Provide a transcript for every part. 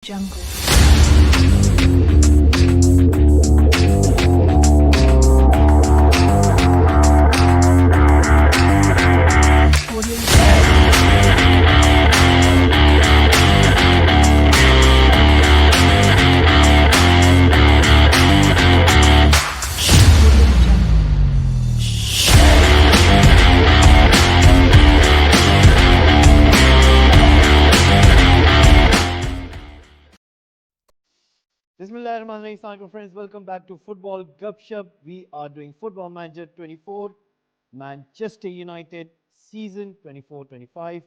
Jungle. Bismillahirrahmanirrahim, friends. Welcome back to Football Gupshup. We are doing Football Manager 24, Manchester United season 24-25.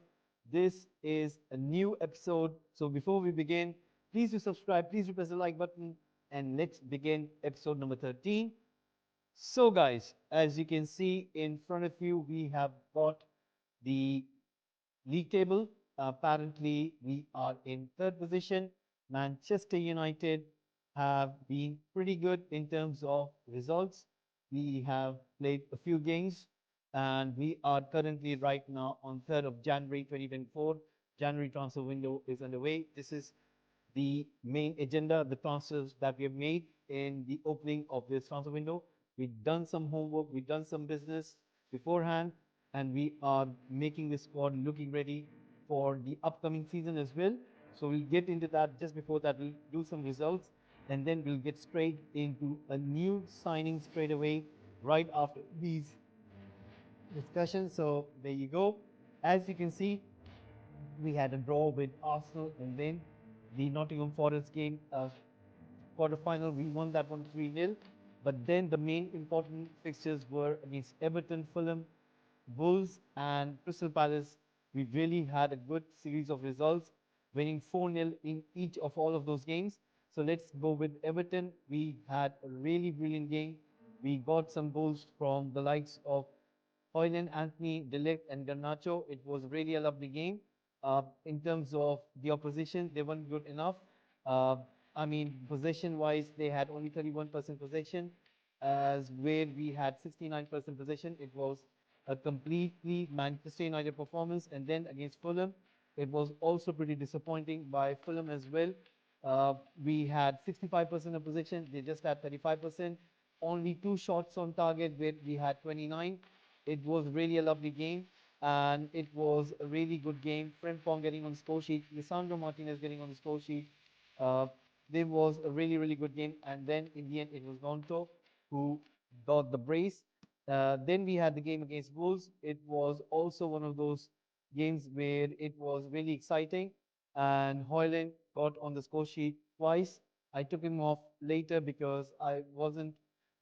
This is a new episode. So before we begin, please do subscribe, please do press the like button, and let's begin episode number 13. So guys, as you can see in front of you, we have got the league table. Apparently, we are in third position. Manchester United have been pretty good in terms of results. We have played a few games and we are currently right now on 3rd of January 2024. January transfer window is underway. This is the main agenda, the transfers that we have made in the opening of this transfer window. We've done some homework, we've done some business beforehand, and we are making this squad looking ready for the upcoming season as well. So we'll get into that. Just before that, we'll do some results, and then we'll get straight into a new signing straight away right after these discussions. So there you go. As you can see, we had a draw with Arsenal, and then the Nottingham Forest game, quarterfinal, we won that one 3-0. But then the main important fixtures were against Everton, Fulham, Wolves, and Crystal Palace. We really had a good series of results, winning 4-0 in each of all of those games. So let's go with Everton. We had a really brilliant game. We got some goals from the likes of Hoyland, Anthony, Delict, and Garnacho. It was really a lovely game. In terms of the opposition, they weren't good enough. Uh, I mean, possession-wise, they had only 31% possession, as where we had 69% possession. It was a completely Manchester United performance. And then against Fulham, it was also pretty disappointing by Fulham as well. We had 65% of possession. They just had 35%. Only 2 shots on target, where we had 29. It was really a lovely game, and it was a really good game. Frimpong getting on the score sheet, Lisandro Martinez getting on the score sheet. Uh, there was a really, really good game, and then in the end, it was Gonto who got the brace. Then we had the game against Wolves. It was also one of those games where it was really exciting, and Hoyland got on the score sheet twice. I took him off later because I wasn't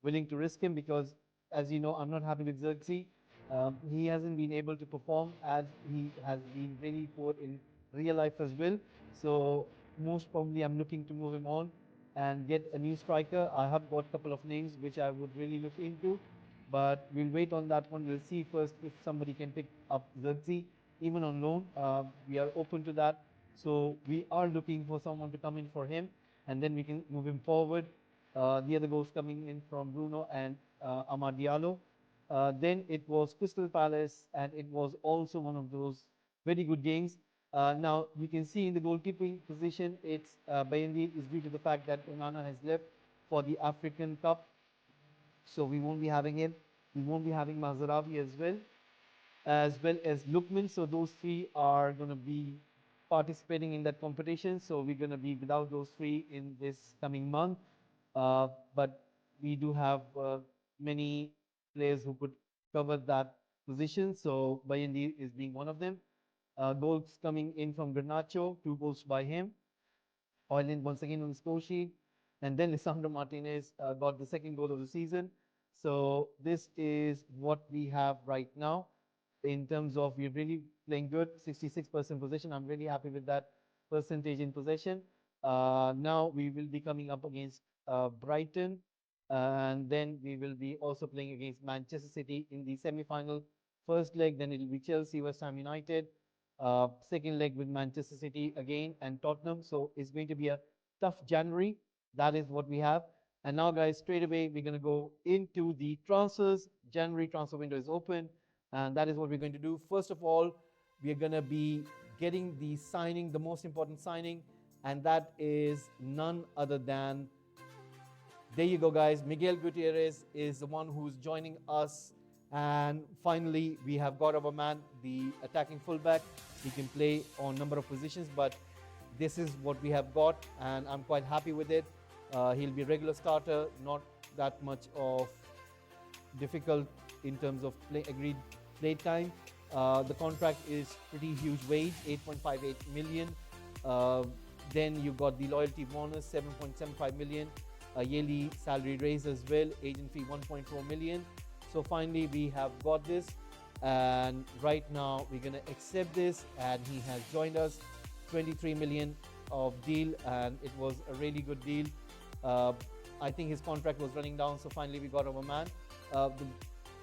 willing to risk him because, as you know, I'm not happy with Xerxes. He hasn't been able to perform as he has been really poor in real life as well. So most probably I'm looking to move him on and get a new striker. I have got a couple of names which I would really look into, but we'll wait on that one. We'll see first if somebody can pick up Xerxes, even on loan. We are open to that. So we are looking for someone to come in for him, and then we can move him forward. The other goals coming in from Bruno and Amad Diallo. Then it was Crystal Palace, and it was also one of those very good games. Now you can see in the goalkeeping position, it's Bayandi is due to the fact that Onana has left for the African Cup, so we won't be having him. We won't be having Mazarawi as well as Lukman. So those three are going to be participating in that competition. So we're going to be without those three in this coming month. But we do have many players who could cover that position. So Bayandi is being one of them. Goals coming in from Garnacho, 2 goals by him. Hoyland once again on the score sheet. And then Lisandro Martinez got the second goal of the season. So this is what we have right now in terms of we're really playing good, 66% possession. I'm really happy with that percentage in possession. Now we will be coming up against Brighton, and then we will be also playing against Manchester City in the semi-final. First leg, then it will be Chelsea, West Ham United. Second leg with Manchester City again and Tottenham. So it's going to be a tough January. That is what we have. And now, guys, straight away, we're going to go into the transfers. January transfer window is open, and that is what we're going to do. First of all, we are going to be getting the signing, the most important signing, and that is none other than, there you go, guys. Miguel Gutierrez is the one who's joining us. And finally, we have got our man, the attacking fullback. He can play on number of positions, but this is what we have got, and I'm quite happy with it. He'll be a regular starter, not that much of difficult in terms of agreed play time. The contract is pretty huge wage, 8.58 million. Then you got the loyalty bonus, 7.75 million. A yearly salary raise as well, agent fee 1.4 million. So finally we have got this, and right now we're gonna accept this, and he has joined us. 23 million of deal, and it was a really good deal. I think his contract was running down, so finally we got our man. The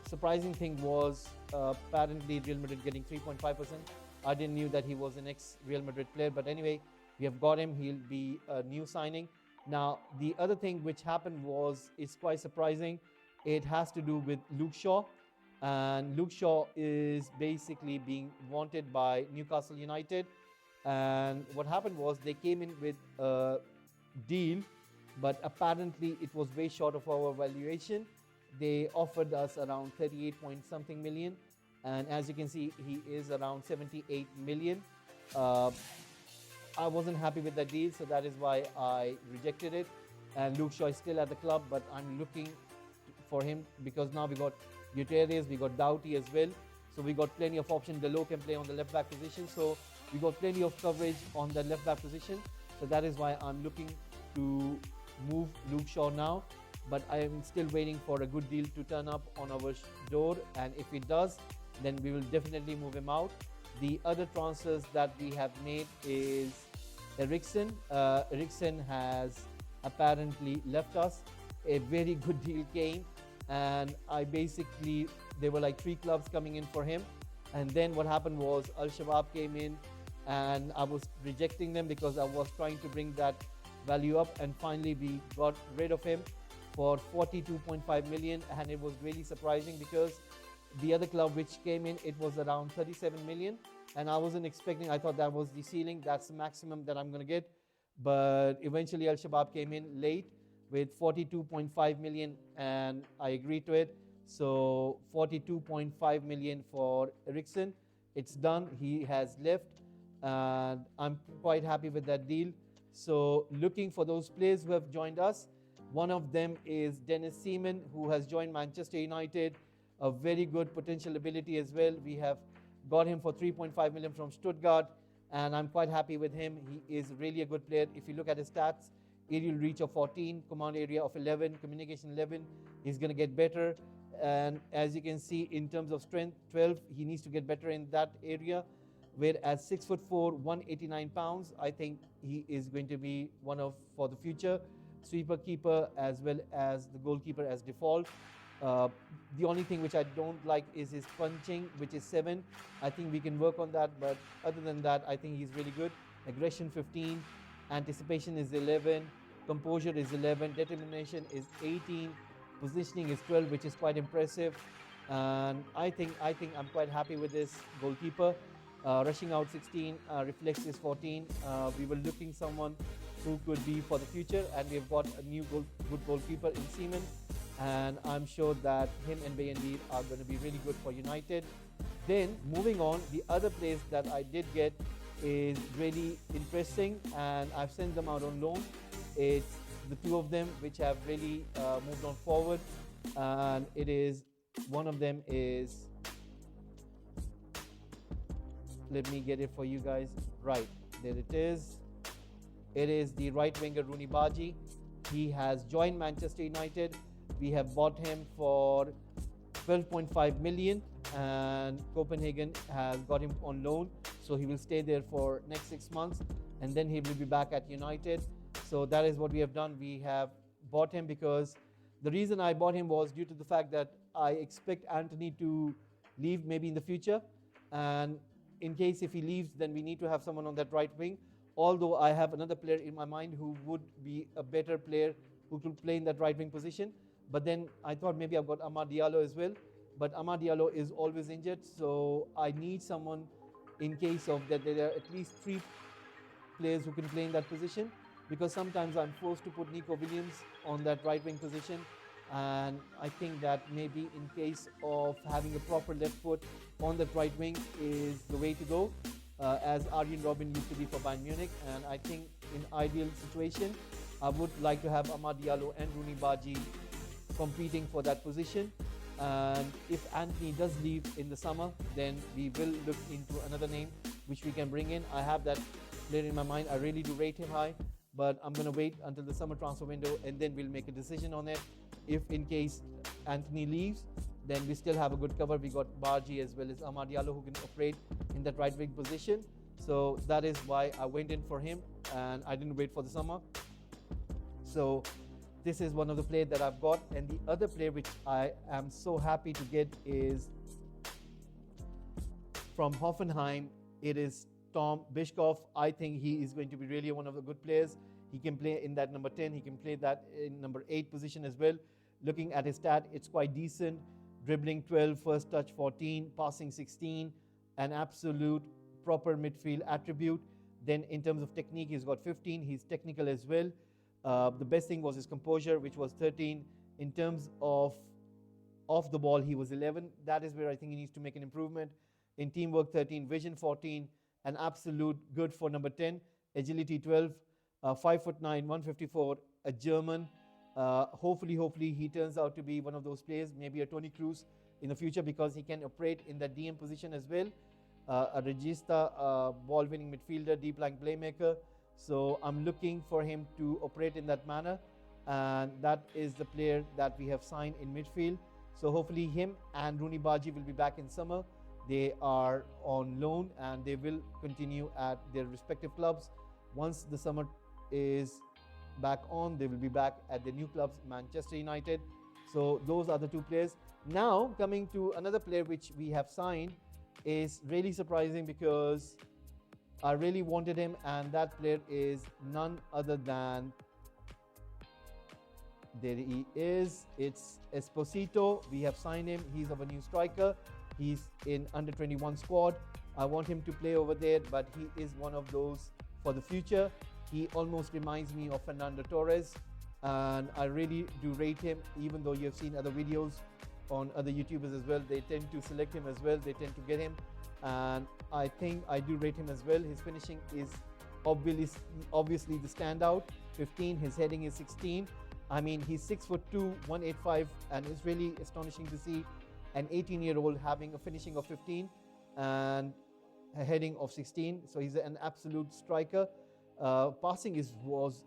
surprising thing was apparently Real Madrid getting 3.5%. I didn't knew that he was an ex-Real Madrid player, but anyway, we have got him. He'll be a new signing. Now, the other thing which happened was, it's quite surprising. It has to do with Luke Shaw, and Luke Shaw is basically being wanted by Newcastle United. And what happened was, they came in with a deal, but apparently it was way short of our valuation. They offered us around 38 point something million, and as you can see, he is around 78 million. I wasn't happy with that deal, so that is why I rejected it. And Luke Shaw is still at the club, but I'm looking for him because now we got Gutierrez, we got Doughty as well. So we got plenty of options. Delo can play on the left back position, so we got plenty of coverage on the left back position. So that is why I'm looking to move Luke Shaw now. But I am still waiting for a good deal to turn up on our door, and if it does, then we will definitely move him out. The other transfers that we have made is Eriksen. Eriksen has apparently left us. A very good deal came, and there were like 3 clubs coming in for him. And then what happened was, Al Shabaab came in, and I was rejecting them because I was trying to bring that value up, and finally we got rid of him for 42.5 million. And it was really surprising because the other club which came in, it was around 37 million, and I wasn't expecting. I thought that was the ceiling, that's the maximum that I'm going to get. But eventually Al Shabaab came in late with 42.5 million, and I agreed to it. So 42.5 million for Eriksen. It's done. He has left, and I'm quite happy with that deal. So looking for those players who have joined us. One of them is Dennis Seaman, who has joined Manchester United. A very good potential ability as well. We have got him for 3.5 million from Stuttgart, and I'm quite happy with him. He is really a good player. If you look at his stats, aerial reach of 14, command area of 11, communication 11. He's going to get better. And as you can see, in terms of strength, 12, he needs to get better in that area. Whereas 6'4", 189 pounds, I think he is going to be one of, for the future, sweeper keeper as well as the goalkeeper as default. The only thing which I don't like is his punching, which is 7. I think we can work on that, but other than that, I think he's really good. Aggression 15, anticipation is 11, composure is 11, determination is 18, positioning is 12, which is quite impressive. And I think I'm quite happy with this goalkeeper. Rushing out 16, reflex is 14. We were looking someone who could be for the future, and we've got a new good goalkeeper in Seaman, and I'm sure that him and Bayendir are going to be really good for United. Then moving on, the other place that I did get is really interesting, and I've sent them out on loan. It's the 2 of them which have really moved on forward, and it is, one of them is, let me get it for you guys. Right, there it is. It is the right winger Rooney Baji. He has joined Manchester United. We have bought him for 12.5 million, and Copenhagen has got him on loan. So he will stay there for next 6 months, and then he will be back at United. So that is what we have done. We have bought him because the reason I bought him was due to the fact that I expect Anthony to leave maybe in the future. And in case if he leaves, then we need to have someone on that right wing. Although I have another player in my mind who would be a better player who could play in that right wing position. But then I thought maybe I've got Amad Diallo as well. But Amad Diallo is always injured. So I need someone in case of that there are at least players who can play in that position, because sometimes I'm forced to put Nico Williams on that right wing position, and I think that maybe in case of having a proper left foot on that right wing is the way to go, as Arjen Robben used to be for Bayern Munich. And I think in ideal situation, I would like to have Amad Diallo and Rooney Baji competing for that position. And if Anthony does leave in the summer, then we will look into another name which we can bring in. I have that player in my mind. I really do rate him high, but I'm going to wait until the summer transfer window and then we'll make a decision on it. If in case Anthony leaves, then we still have a good cover. We got Baji as well as Amad Diallo who can operate in that right wing position. So that is why I went in for him and I didn't wait for the summer. So this is one of the players that I've got. And the other player which I am so happy to get is from Hoffenheim. It is Tom Bischkopf. I think he is going to be really one of the good players. He can play in that number 10. He can play that in number 8 position as well. Looking at his stat, it's quite decent. Dribbling 12, first touch 14, passing 16, an absolute proper midfield attribute. Then in terms of technique, he's got 15. He's technical as well. The best thing was his composure, which was 13. In terms of off the ball, he was 11. That is where I think he needs to make an improvement. In teamwork, 13. Vision, 14. An absolute good for number 10. Agility, 12. 5'9", 154. A German. Hopefully he turns out to be one of those players, maybe a Toni Kroos in the future, because he can operate in that DM position as well. A regista, ball-winning midfielder, deep-lying playmaker. So I'm looking for him to operate in that manner, and that is the player that we have signed in midfield. So hopefully him and Rooney Baji will be back in summer. They are on loan and they will continue at their respective clubs. Once the summer is back on, they will be back at their new clubs, Manchester United. So those are the two players. Now coming to another player which we have signed is really surprising, because I really wanted him, and that player is none other than, there he is, it's Esposito. We have signed him. He's our new striker. He's in under 21 squad. I want him to play over there, but he is one of those for the future. He almost reminds me of Fernando Torres, and I really do rate him, even though you have seen other videos on other YouTubers as well. They tend to select him as well. They tend to get him, and I think I do rate him as well. His finishing is obviously the standout, 15. His heading is 16. I mean, he's 6'2", 185, and it's really astonishing to see an 18-year-old having a finishing of 15 and a heading of 16. So he's an absolute striker. Passing was,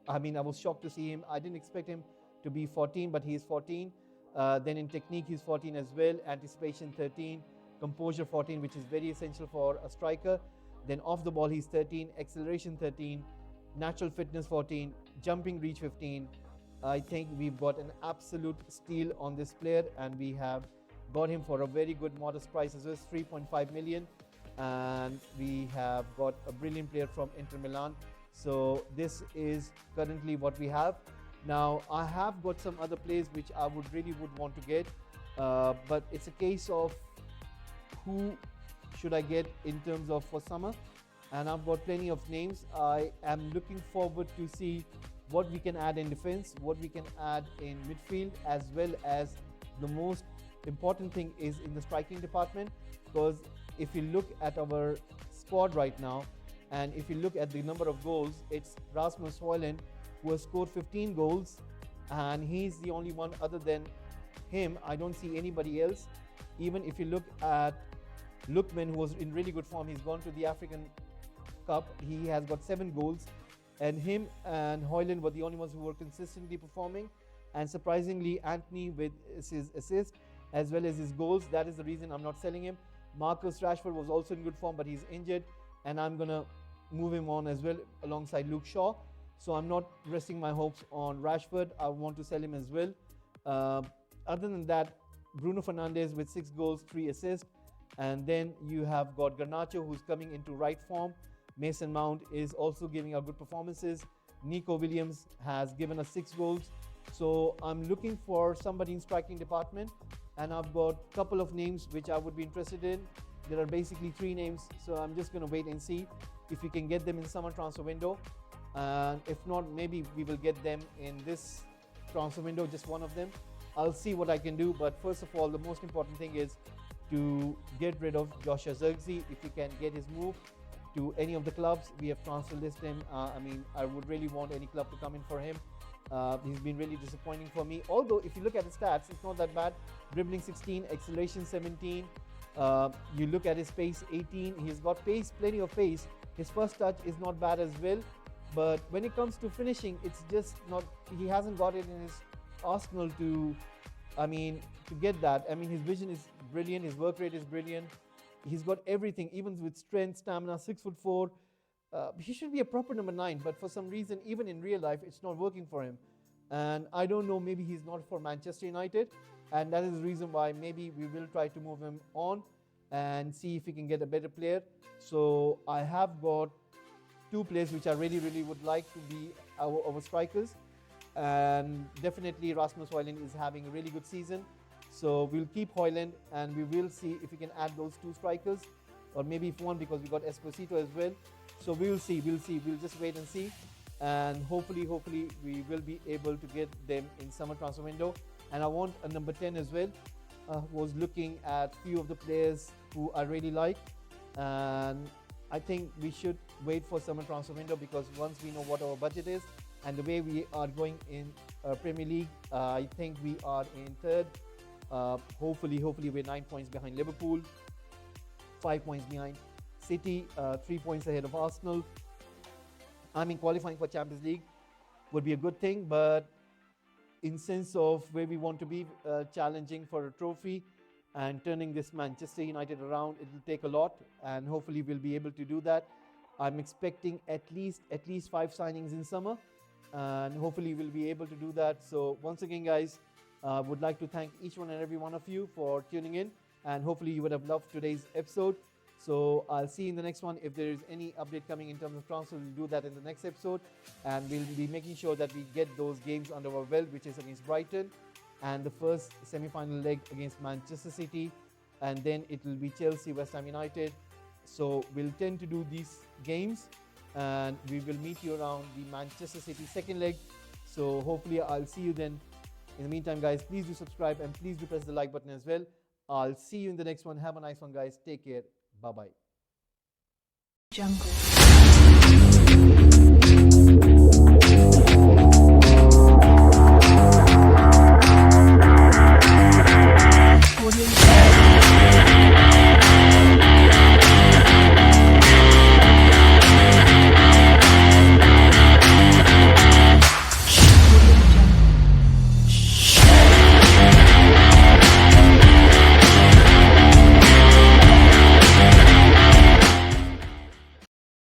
I was shocked to see him. I didn't expect him to be 14, but he is 14. Then in technique, he's 14 as well. Anticipation, 13. Composure, 14, which is very essential for a striker. Then off the ball, he's 13. Acceleration, 13. Natural fitness, 14. Jumping reach, 15. I think we've got an absolute steal on this player, and we have got him for a very good modest price as well, 3.5 million. And we have got a brilliant player from Inter Milan. So this is currently what we have. Now I have got some other players which I would want to get, but it's a case of who should I get in terms of for summer, and I've got plenty of names. I am looking forward to see what we can add in defense, what we can add in midfield, as well as the most important thing is in the striking department. Because if you look at our squad right now, and if you look at the number of goals, it's Rasmus Højlund who has scored 15 goals, and he's the only one. Other than him, I don't see anybody else. Even if you look at Lookman, who was in really good form, he's gone to the African Cup, he has got 7 goals, and him and Højlund were the only ones who were consistently performing. And surprisingly, Anthony with his assist as well as his goals, that is the reason I'm not selling him. Marcus Rashford was also in good form, but he's injured, and I'm gonna move him on as well alongside Luke Shaw. So I'm not resting my hopes on Rashford. I want to sell him as well. Other than that, Bruno Fernandes with 6 goals, 3 assists. And then you have got Garnacho, who's coming into right form. Mason Mount is also giving out good performances. Nico Williams has given us 6 goals. So I'm looking for somebody in striking department, and I've got a couple of names which I would be interested in. There are basically 3 names, so I'm just going to wait and see. if we can get them in summer transfer window. And if not, maybe we will get them in this transfer window, just one of them. I'll see what I can do. But first of all, the most important thing is to get rid of Joshua Zirkzee. If we can get his move to any of the clubs, we have transfer listed him. I would really want any club to come in for him. He's been really disappointing for me. Although, if you look at his stats, it's not that bad. Dribbling 16, acceleration 17. You look at his pace 18. He's got pace, plenty of pace. His first touch is not bad as well. But when it comes to finishing, it's just not. He hasn't got it in his arsenal to get that. His vision is brilliant. His work rate is brilliant. He's got everything, even with strength, stamina, 6'4". He should be a proper number 9, but for some reason, even in real life, it's not working for him. And I don't know, maybe he's not for Manchester United. And that is the reason why maybe we will try to move him on and see if we can get a better player. So I have got 2 players which I really, really would like to be our strikers. And definitely Rasmus Højlund is having a really good season. So we'll keep Højlund and we will see if we can add those 2 strikers. Or maybe if one, because we got Esposito as well. So we'll see. We'll just wait and see. And hopefully we will be able to get them in summer transfer window. And I want a number 10 as well. Was looking at few of the players who I really like. And I think we should wait for summer transfer window, because once we know what our budget is and the way we are going in Premier League, I think we are in 3rd. Hopefully we're 9 points behind Liverpool, 5 points behind City, 3 points ahead of Arsenal. Qualifying for Champions League would be a good thing, but in sense of where we want to be, challenging for a trophy and turning this Manchester United around, it will take a lot, and hopefully we'll be able to do that. I'm expecting at least 5 signings in summer, and hopefully we'll be able to do that. So once again, guys, would like to thank each one and every one of you for tuning in, and hopefully you would have loved today's episode. So I'll see you in the next one. If there is any update coming in terms of transfer, we'll do that in the next episode, and we'll be making sure that we get those games under our belt, which is against Brighton and the first semi-final leg against Manchester City, and then it will be Chelsea, West Ham United. So we'll tend to do these games, and we will meet you around the Manchester City second leg. So hopefully I'll see you then. In the meantime, guys, please do subscribe and please do press the like button as well. I'll see you in the next one. Have a nice one, guys. Take care. Bye-bye. Jungle.